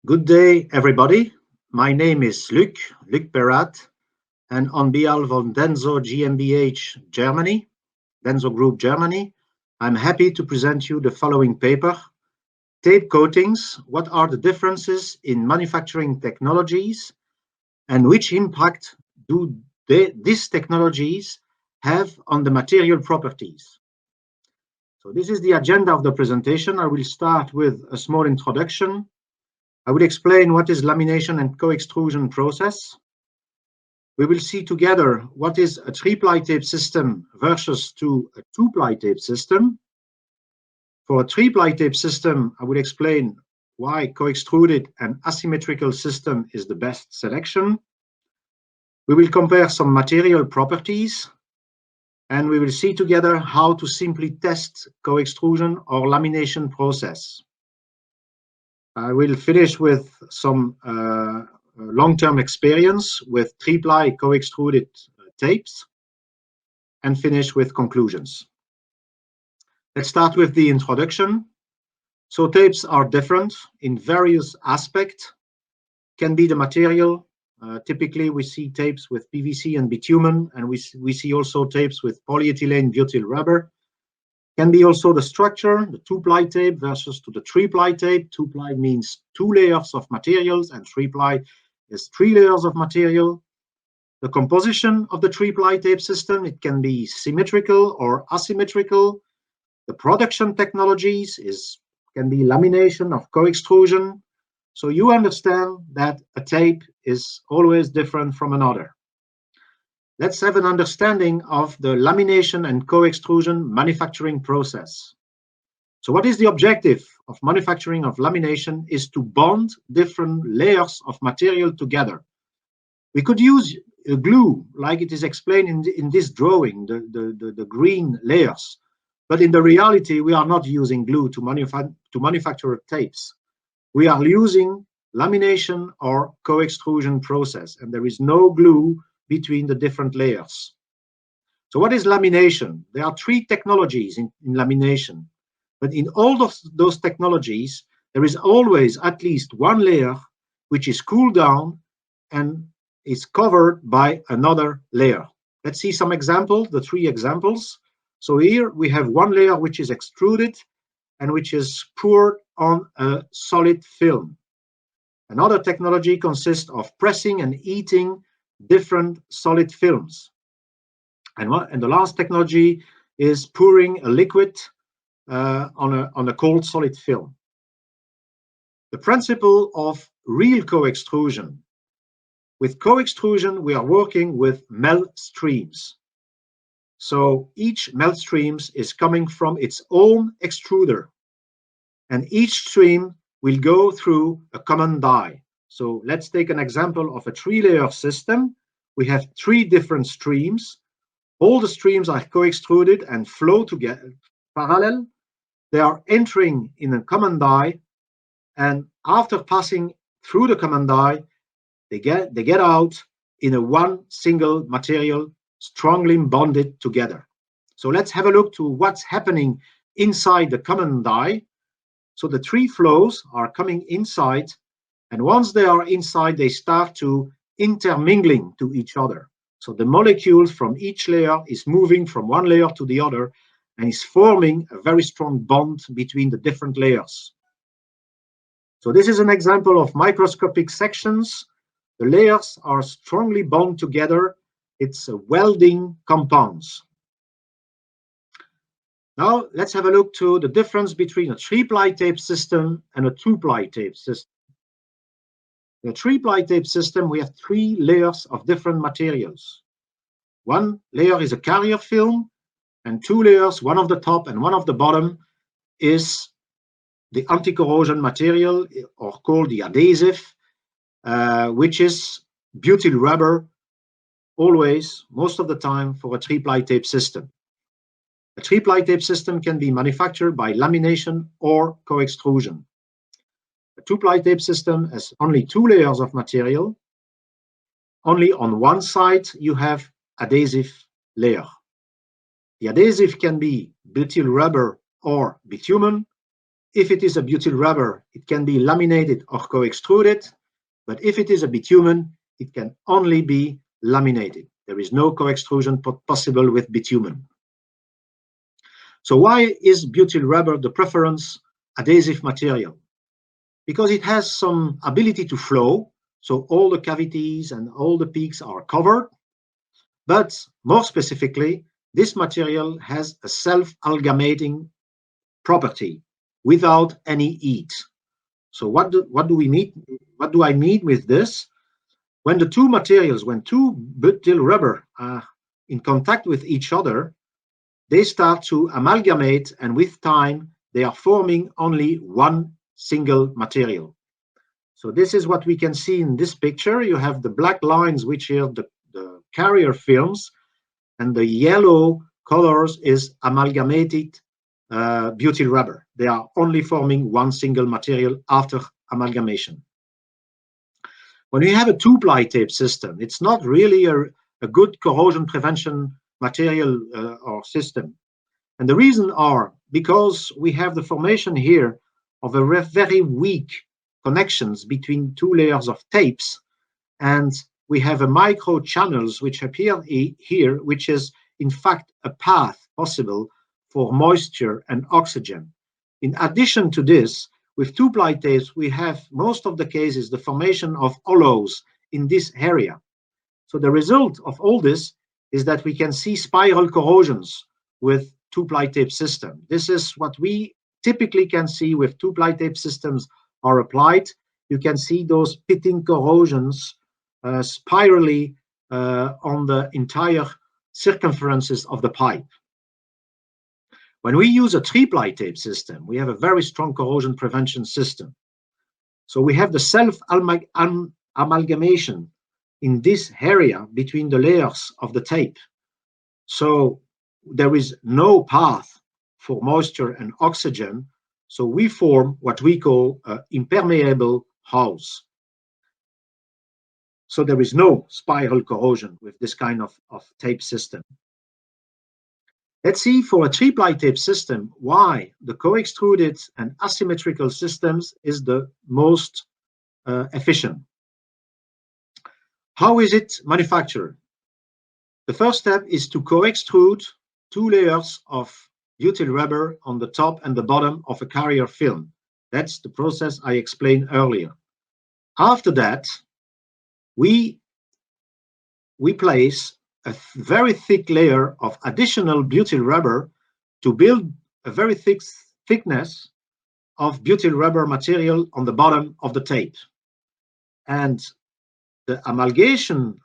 Good day, everybody. My name is Luc Perrad, and on behalf of DENSO GmbH Germany, DENSO Group Germany, I'm happy to present you the following paper, Tape Coatings, what are the differences in manufacturing technologies and which impact do these technologies have on the material properties? So this is the agenda of the presentation. I will start with a small introduction. I will explain what is lamination and co-extrusion process. We will see together what is a three-ply tape system versus a two-ply tape system. For a three-ply tape system, I will explain why co-extruded and asymmetrical system is the best selection. We will compare some material properties, and we will see together how to simply test co-extrusion or lamination process. I will finish with some long-term experience with three-ply co-extruded tapes and finish with conclusions. Let's start with the introduction. So tapes are different in various aspects. Can be the material. Typically, we see tapes with PVC and bitumen, and we see also tapes with polyethylene butyl rubber. Can be also the structure, the two-ply tape versus to the three-ply tape. Two-ply means two layers of materials, and three-ply is three layers of material. The composition of the three-ply tape system, it can be symmetrical or asymmetrical. The production technologies can be lamination or co-extrusion. So you understand that a tape is always different from another. Let's have an understanding of the lamination and co-extrusion manufacturing process. So what is the objective of manufacturing of lamination is to bond different layers of material together. We could use a glue, like it is explained in this drawing, the green layers. But in the reality, we are not using glue to manufacture tapes. We are using lamination or co-extrusion process, and there is no glue between the different layers. So what is lamination? There are three technologies in lamination, but in all of those technologies, there is always at least one layer which is cooled down and is covered by another layer. Let's see some examples, the three examples. So here we have one layer which is extruded and which is poured on a solid film. Another technology consists of pressing and heating different solid films. And the last technology is pouring a liquid on a cold solid film. The principle of real co-extrusion. With co-extrusion, we are working with melt streams. So each melt stream is coming from its own extruder. And each stream will go through a common die. So let's take an example of a three-layer system. We have three different streams. All the streams are co-extruded and flow together parallel. They are entering in a common die, and after passing through the common die, they get out in a one single material strongly bonded together. So let's have a look to what's happening inside the common die. So the three flows are coming inside, and once they are inside, they start to intermingling to each other. So the molecules from each layer is moving from one layer to the other and is forming a very strong bond between the different layers. So this is an example of microscopic sections. The layers are strongly bound together. It's a welding compounds. Now let's have a look to the difference between a three-ply tape system and a two-ply tape system. In a three-ply tape system, we have three layers of different materials. One layer is a carrier film, and two layers, one of the top and one of the bottom, is the anti-corrosion material, or called the adhesive, which is butyl rubber, always, most of the time, for a three-ply tape system. A three-ply tape system can be manufactured by lamination or co-extrusion. A two-ply tape system has only two layers of material. Only on one side you have adhesive layer. The adhesive can be butyl rubber or bitumen, If it is a butyl rubber, it can be laminated or co-extruded, but if it is a bitumen, it can only be laminated. There is no co-extrusion possible with bitumen. So why is butyl rubber the preference adhesive material? Because it has some ability to flow, so all the cavities and all the peaks are covered, but more specifically, this material has a self-amalgamating property without any heat. So what do I mean with this? When the two materials, when two butyl rubber are in contact with each other, they start to amalgamate, and with time, they are forming only one single material. So this is what we can see in this picture. You have the black lines, which are the carrier films, and the yellow colors is amalgamated butyl rubber. They are only forming one single material after amalgamation. When we have a two-ply tape system, it's not really a good corrosion prevention material or system. And the reason are because we have the formation here of a very weak connections between two layers of tapes, and we have a micro channels which appear here, which is in fact a path possible for moisture and oxygen. In addition to this, with two-ply tapes, we have most of the cases the formation of hollows in this area. So the result of all this is that we can see spiral corrosions with two-ply tape system. This is what we typically can see with two-ply tape systems are applied. You can see those pitting corrosions spirally on the entire circumferences of the pipe. When we use a three-ply tape system, we have a very strong corrosion prevention system. So we have the self-amalgamation in this area between the layers of the tape. So there is no path for moisture and oxygen. So we form what we call an impermeable house. So there is no spiral corrosion with this kind of tape system. Let's see for a three-ply tape system why the co-extruded and asymmetrical systems is the most efficient. How is it manufactured? The first step is to co-extrude two layers of butyl rubber on the top and the bottom of a carrier film. That's the process I explained earlier. After that, we place a very thick layer of additional butyl rubber to build a very thick thickness of butyl rubber material on the bottom of the tape. And the amalgamation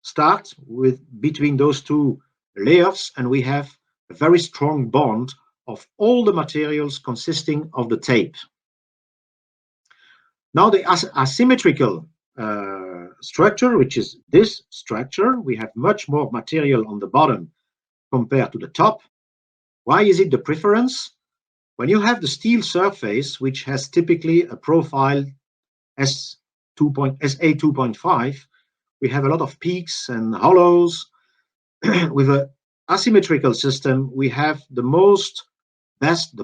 starts with between those two layers, and we have a very strong bond of all the materials consisting of the tape. Now the asymmetrical structure, which is this structure, we have much more material on the bottom compared to the top. Why is it the preference? When you have the steel surface, which has typically a profile SA2.5, we have a lot of peaks and hollows. With an asymmetrical system, we have the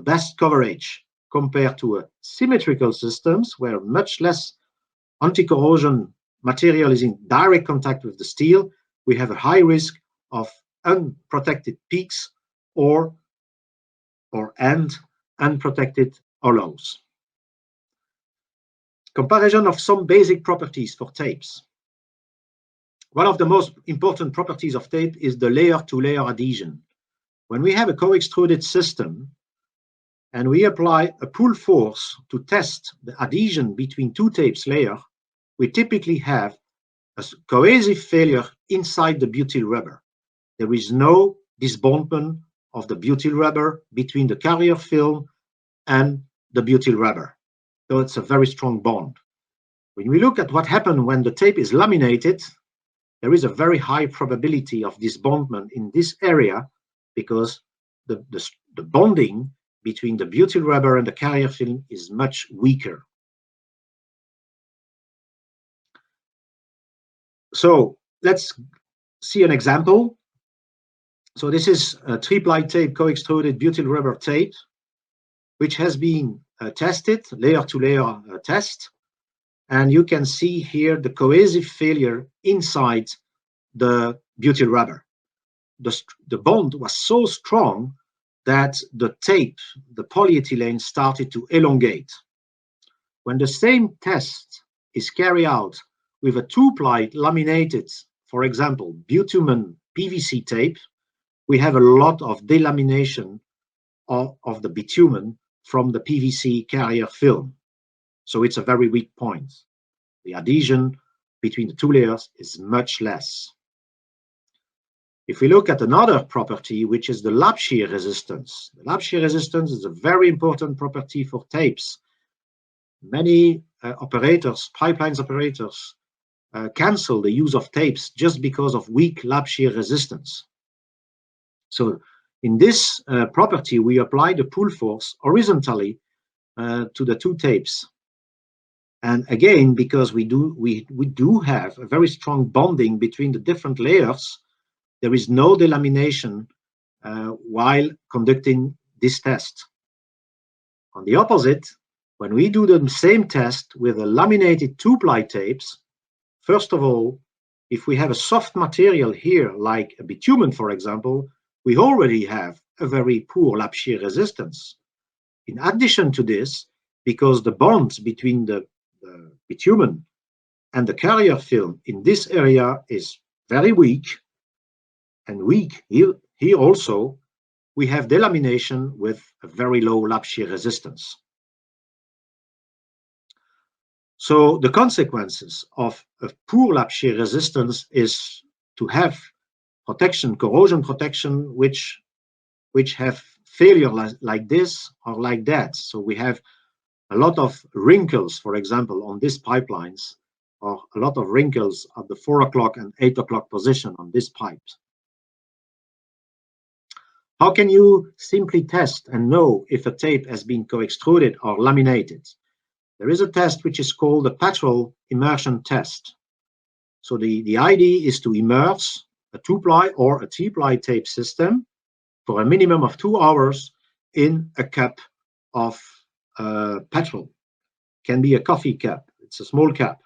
best coverage compared to a symmetrical systems where much less anti-corrosion material is in direct contact with the steel. We have a high risk of unprotected peaks or unprotected hollows. Comparison of some basic properties for tapes. One of the most important properties of tape is the layer-to-layer adhesion. When we have a co-extruded system and we apply a pull force to test the adhesion between two tapes layer, we typically have a cohesive failure inside the butyl rubber. There is no disbondment of the butyl rubber between the carrier film and the butyl rubber. So it's a very strong bond. When we look at what happens when the tape is laminated, there is a very high probability of disbondment in this area because the bonding between the butyl rubber and the carrier film is much weaker. So let's see an example. So this is a three-ply tape co-extruded butyl rubber tape, which has been tested, layer-to-layer test, and you can see here the cohesive failure inside the butyl rubber. The bond was so strong that the tape, the polyethylene, started to elongate. When the same test is carried out with a two-ply laminated, for example, bitumen PVC tape, we have a lot of delamination of the bitumen from the PVC carrier film. So it's a very weak point. The adhesion between the two layers is much less. If we look at another property, which is the lap shear resistance. The lap shear resistance is a very important property for tapes. Many pipelines operators, cancel the use of tapes just because of weak lap shear resistance. So in this property, we apply the pull force horizontally to the two tapes. And again, because we do have a very strong bonding between the different layers, there is no delamination while conducting this test. On the opposite, when we do the same test with a laminated two-ply tapes, first of all, if we have a soft material here, like a bitumen, for example, we already have a very poor lap shear resistance. In addition to this, because the bond between the bitumen and the carrier film in this area is very weak, and weak here also, we have delamination with a very low lap shear resistance. So the consequences of a poor lap shear resistance is to have protection, corrosion protection, which have failure like this or like that. So we have a lot of wrinkles, for example, on these pipelines, or a lot of wrinkles at the 4 o'clock and 8 o'clock position on this pipe. How can you simply test and know if a tape has been co-extruded or laminated? There is a test which is called the patrol immersion test. So the idea is to immerse a two-ply or a three-ply tape system for a minimum of 2 hours in a cup of petrol. Can be a coffee cup, it's a small cup.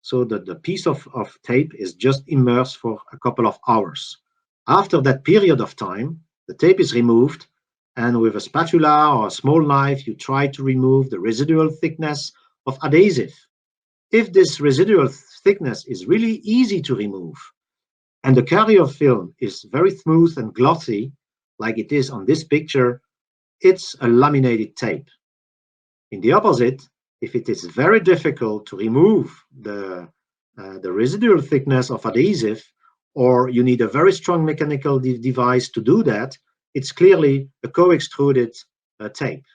So the piece of tape is just immersed for a couple of hours. After that period of time, the tape is removed, and with a spatula or a small knife, you try to remove the residual thickness of adhesive. If this residual thickness is really easy to remove, and the carrier film is very smooth and glossy, like it is on this picture, it's a laminated tape. In the opposite, if it is very difficult to remove the residual thickness of adhesive, or you need a very strong mechanical device to do that, it's clearly a co-extruded tape.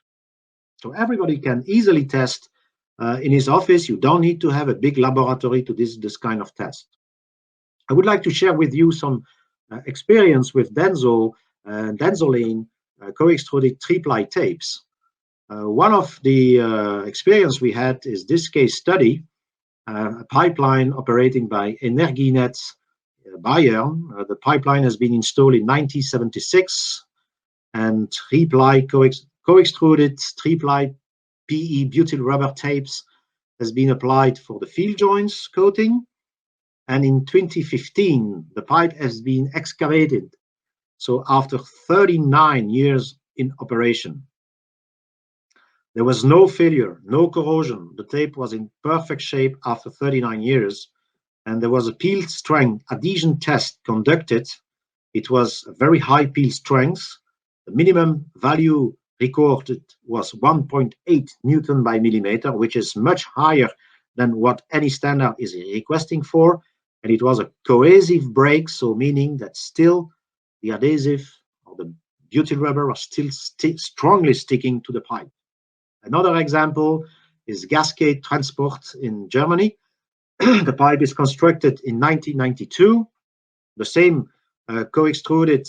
So everybody can easily test in his office. You don't need to have a big laboratory to this kind of test. I would like to share with you some experience with DENSO and Densolene co-extruded three-ply tapes. One of the experience we had is this case study, a pipeline operating by Energinet Bayern. The pipeline has been installed in 1976, and three-ply co-extruded three-ply PE butyl rubber tapes has been applied for the field joints coating. And in 2015, the pipe has been excavated. So after 39 years in operation, there was no failure, no corrosion. The tape was in perfect shape after 39 years. And there was a peel strength adhesion test conducted. It was a very high peel strength. The minimum value recorded was 1.8 Newton by millimeter, which is much higher than what any standard is requesting for. And it was a cohesive break, so meaning that still the adhesive or the butyl rubber was still strongly sticking to the pipe. Another example is Gascade Transport in Germany. The pipe is constructed in 1992. The same co-extruded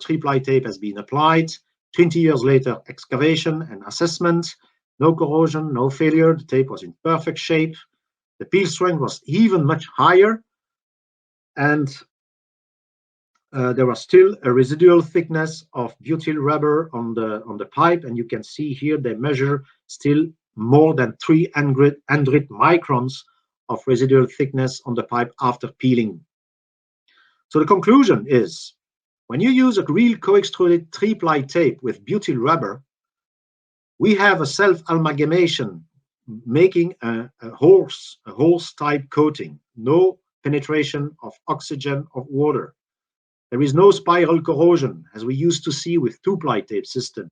three-ply tape has been applied. 20 years later, excavation and assessment. No corrosion, no failure. The tape was in perfect shape. The peel strength was even much higher. And there was still a residual thickness of butyl rubber on the pipe, and you can see here they measure still more than 300 microns of residual thickness on the pipe after peeling. So the conclusion is, when you use a real co-extruded 3-ply tape with butyl rubber, we have a self-amalgamation, making a hose type coating, no penetration of oxygen or water. There is no spiral corrosion, as we used to see with 2-ply tape system.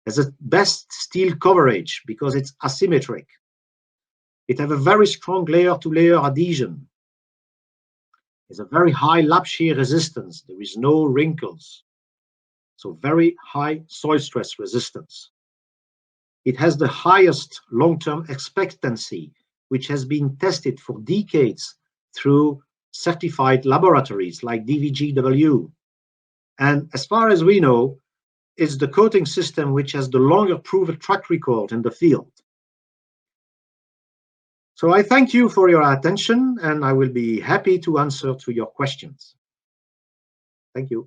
There's a best steel coverage because it's asymmetric. It has a very strong layer-to-layer adhesion. There's a very high lap shear resistance. There is no wrinkles. So very high soil stress resistance. It has the highest long-term expectancy, which has been tested for decades through certified laboratories like DVGW. And as far as we know, it's the coating system which has the longer proven track record in the field. So I thank you for your attention, and I will be happy to answer to your questions. Thank you.